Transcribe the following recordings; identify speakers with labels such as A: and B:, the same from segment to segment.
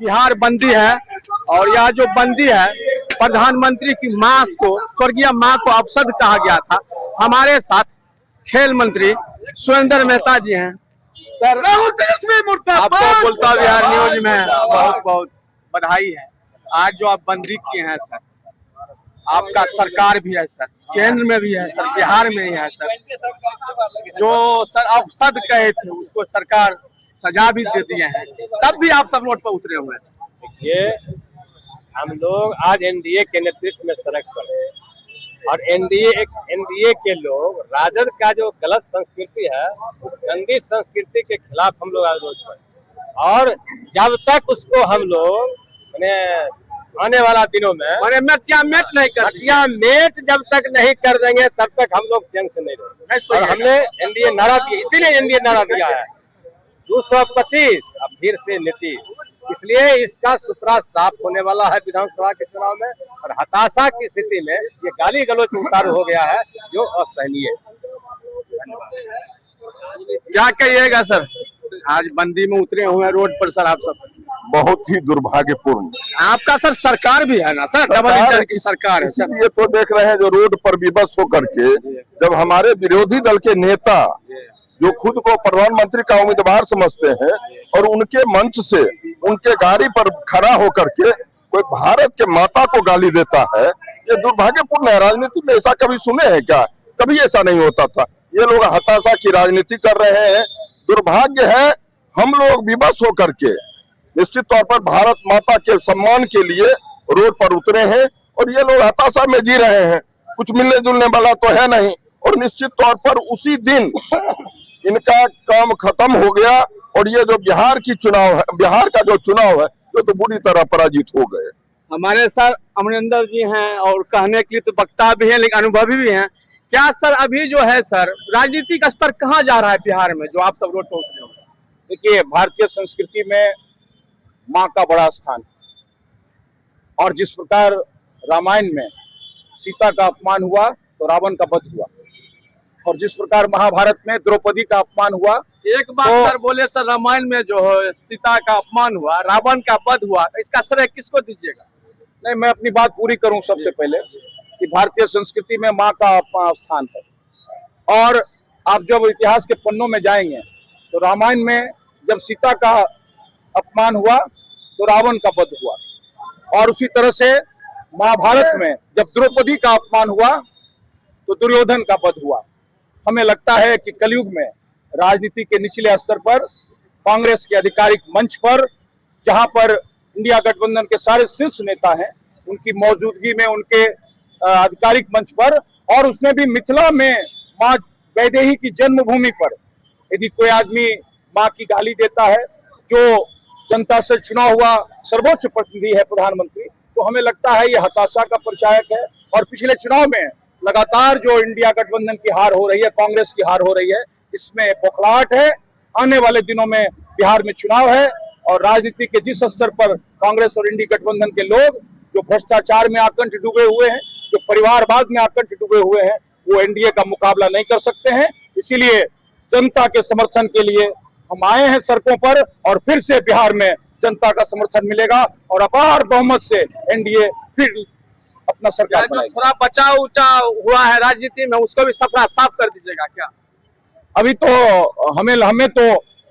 A: बिहार बंदी है और यह जो बंदी है प्रधानमंत्री की मां को, स्वर्गीय मां को अपशब्द कहा गया था। हमारे साथ खेल मंत्री सुरेंद्र मेहता जी हैं। सर आपको बोलता बिहार न्यूज में बहुत बहुत बधाई है। आज जो आप बंदी किए हैं सर, आपका सरकार भी है सर, केंद्र में भी है सर, बिहार में ही है सर। जो सर आप सद कहे थे उसको सरकार सजा भी दे दिए हैं, तब भी आप सब रोड पर उतरे हुए हैं।
B: देखिए, हम लोग आज एनडीए के नेतृत्व में सड़क पर हैं और एनडीए के लोग राजद का जो गलत संस्कृति है उस गंदी संस्कृति के खिलाफ हम लोग आज रोड पर, और जब तक उसको हम लोग आने वाला दिनों में मेट जब तक नहीं कर देंगे तब तक हम लोग चैन से नहीं रहेंगे। और हमने एनडीए नारा दिया, इसीलिए एनडीए नारा दिया है 225 अब फिर से नीतीश। इसलिए इसका सुपड़ा साफ होने वाला है विधानसभा के चुनाव में, और हताशा की स्थिति में ये गाली गलौज उतारू हो गया है जो असहनीय है।
A: क्या कहिएगा सर, आज बंदी में उतरे हुए रोड पर सर आप सब?
C: बहुत ही दुर्भाग्यपूर्ण।
A: आपका सर सरकार भी है ना सर, डबल इंजन की सरकार है।
C: इसीलिए तो देख रहे हैं जो रोड पर विवश होकर के जब हमारे विरोधी दल के नेता जो खुद को प्रधानमंत्री का उम्मीदवार समझते हैं और उनके मंच से उनके गाड़ी पर खड़ा होकर के कोई भारत के माता को गाली देता है, ये दुर्भाग्यपूर्ण है। राजनीति में ऐसा कभी सुने हैं क्या? कभी ऐसा नहीं होता था। ये लोग हताशा की राजनीति कर रहे हैं। दुर्भाग्य है, हम लोग विवश होकर के निश्चित तौर पर भारत माता के सम्मान के लिए रोड पर उतरे हैं और ये लोग हताशा में जी रहे हैं। कुछ मिलने जुलने वाला तो है नहीं, और निश्चित तौर पर उसी दिन इनका काम खत्म हो गया। और ये जो बिहार की चुनाव है, बिहार का जो चुनाव है, ये तो बुरी तरह पराजित हो गए।
A: हमारे सर अमरिंदर जी हैं और कहने के लिए तो वक्ता भी हैं लेकिन अनुभवी भी हैं। क्या सर अभी जो है सर राजनीतिक स्तर कहाँ जा रहा है बिहार में, जो आप सब रोड पर उतरे हो?
B: देखिए, भारतीय संस्कृति में माँ का बड़ा स्थान, और जिस प्रकार रामायण में सीता का अपमान हुआ तो रावण का वध हुआ, और जिस प्रकार महाभारत में द्रौपदी का अपमान हुआ।
A: एक बात तो, सर बोले सर रामायण में जो सीता का अपमान हुआ, रावण का वध हुआ, इसका श्रेय किसको दीजिएगा?
B: नहीं, मैं अपनी बात पूरी करूं सबसे पहले कि भारतीय संस्कृति में माँ का स्थान है, और आप जब इतिहास के पन्नों में जाएंगे तो रामायण में जब सीता का अपमान हुआ तो रावण का वध हुआ, और उसी तरह से महाभारत में जब द्रौपदी का अपमान हुआ तो दुर्योधन का वध हुआ। हमें लगता है कि कलयुग में राजनीति के निचले स्तर पर कांग्रेस के आधिकारिक मंच पर, जहां पर इंडिया गठबंधन के सारे शीर्ष नेता हैं, उनकी मौजूदगी में उनके आधिकारिक मंच पर, और उसमें भी मिथिला में मां वैदेही की जन्मभूमि पर यदि कोई आदमी मां की गाली देता है, जो जनता से चुना हुआ सर्वोच्च प्रतिनिधि है प्रधानमंत्री, तो हमें लगता है ये हताशा का परिचायक है। और पिछले चुनाव में लगातार जो इंडिया गठबंधन की हार हो रही है, कांग्रेस की हार हो रही है, इसमें बौखलाहट है। आने वाले दिनों में बिहार में चुनाव है, और राजनीति के जिस स्तर पर कांग्रेस और इंडिया गठबंधन के लोग जो भ्रष्टाचार में आकंठ डूबे हुए हैं, जो परिवारवाद में आकंठ डूबे हुए हैं, वो एनडीए का मुकाबला नहीं कर सकते हैं। इसीलिए जनता के समर्थन के लिए हम आए हैं सड़कों पर, और फिर से बिहार में जनता का समर्थन मिलेगा और अपार बहुमत से एनडीए फिर अपना सरकार बनाएगी।
A: थोड़ा बचाव हुआ है राजनीति में, उसको भी सफरा साफ कर दीजिएगा क्या?
B: अभी तो हमें तो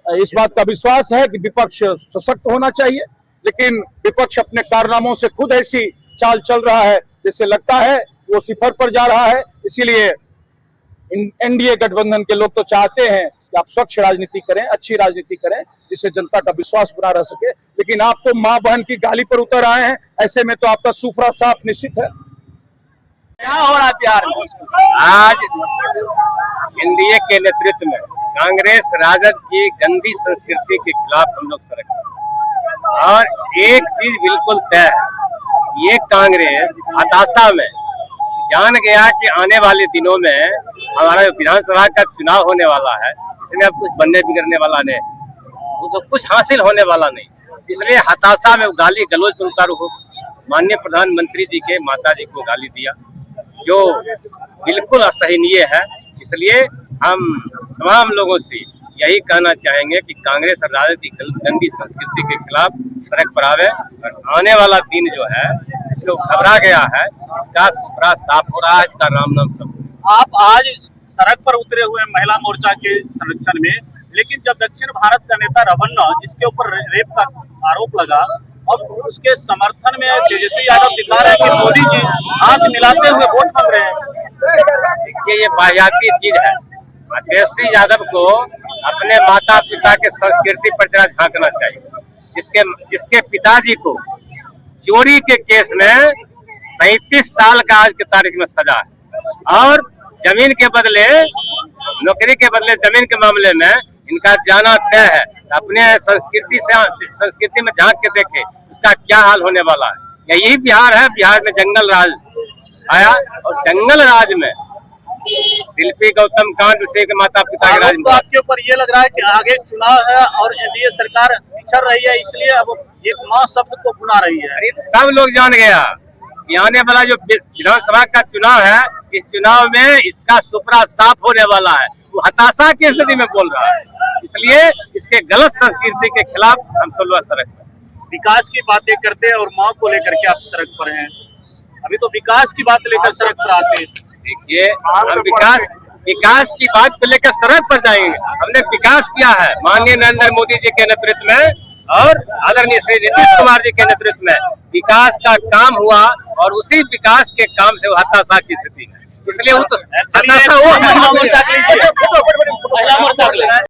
B: इस बात का विश्वास है कि विपक्ष सशक्त होना चाहिए, लेकिन विपक्ष अपने कारनामों से खुद ऐसी चाल चल रहा है जिससे लगता है वो सिफर पर जा रहा है। इसीलिए एनडीए गठबंधन के लोग तो चाहते हैं कि आप स्वच्छ राजनीति करें, अच्छी राजनीति करें, जिससे जनता का विश्वास बना रह सके। लेकिन आप तो मां बहन की गाली पर उतर आए हैं, ऐसे में तो आपका सुफरा साफ निश्चित है।
A: क्या हो रहा है बिहार में?
D: आज एनडीए के नेतृत्व में कांग्रेस राजद की गंदी संस्कृति के खिलाफ हम लोग सड़क पर, और एक चीज बिल्कुल तय है, ये कांग्रेस हताशा में जान गया कि आने वाले दिनों में हमारा विधानसभा का चुनाव होने वाला है, इसमें अब कुछ बनने बिगड़ने वाला नहीं, वो तो कुछ हासिल होने वाला नहीं। इसलिए हताशा में गाली गलौज पर उतारू हो। माननीय प्रधानमंत्री जी के माता जी को गाली दिया, जो बिल्कुल असहनीय है। इसलिए हम तमाम लोगों से यही कहना चाहेंगे कि कांग्रेस और राजद की गंदी संस्कृति के खिलाफ सड़क पर आवे और आने वाला दिन जो है इसको घबरा गया है, इसका सुपड़ा साफ हो रहा है, इसका राम नाम सब।
E: आप आज सड़क पर उतरे हुए महिला मोर्चा के संरक्षण में, लेकिन जब दक्षिण भारत का नेता रमन्ना जिसके ऊपर रेप का आरोप लगा और उसके समर्थन में तेजस्वी यादव दिखा रहे हैं कि मोदी जी हाथ मिलाते हुए वोट मांग रहे हैं।
D: देखिए, ये वाहियाती चीज है। तेजस्वी यादव को अपने माता पिता के संस्कृति पर जरा झांकना चाहिए। जिसके पिताजी को चोरी के केस में 37 साल का आज की तारीख में सजा है और जमीन के बदले, नौकरी के बदले जमीन के मामले में इनका जाना तय है। अपने संस्कृति में झांक के देखे उसका क्या हाल होने वाला है। यही बिहार है, बिहार में जंगल राज आया और जंगल राज में शिल्पी गौतम कांड उसे के माता पिता के राज।
E: तो आपके ऊपर ये लग रहा है कि आगे चुनाव है और एनडीए सरकार पिछड़ रही है, इसलिए अब एक मां शब्द को भुना रही है।
D: अरे तो सब लोग जान गया कि आने वाला जो विधानसभा का चुनाव है, इस चुनाव में इसका सुपड़ा साफ होने वाला है। वो हताशा की स्थिति में बोल रहा है, इसलिए इसके गलत संस्कृति के खिलाफ हम सब लोग सड़क पर।
E: विकास की बातें करते हैं और मां को लेकर के आप सड़क पर हैं। अभी तो विकास की बात लेकर सड़क पर आते हैं।
D: देखिए, हम विकास की बात को लेकर सड़क पर जाएंगे। हमने विकास किया है माननीय नरेंद्र मोदी जी के नेतृत्व में और आदरणीय श्री नीतीश कुमार जी के नेतृत्व में विकास का काम हुआ और उसी विकास के काम से वो हताशा की स्थिति है, इसलिए वो तो हताशा हुआ।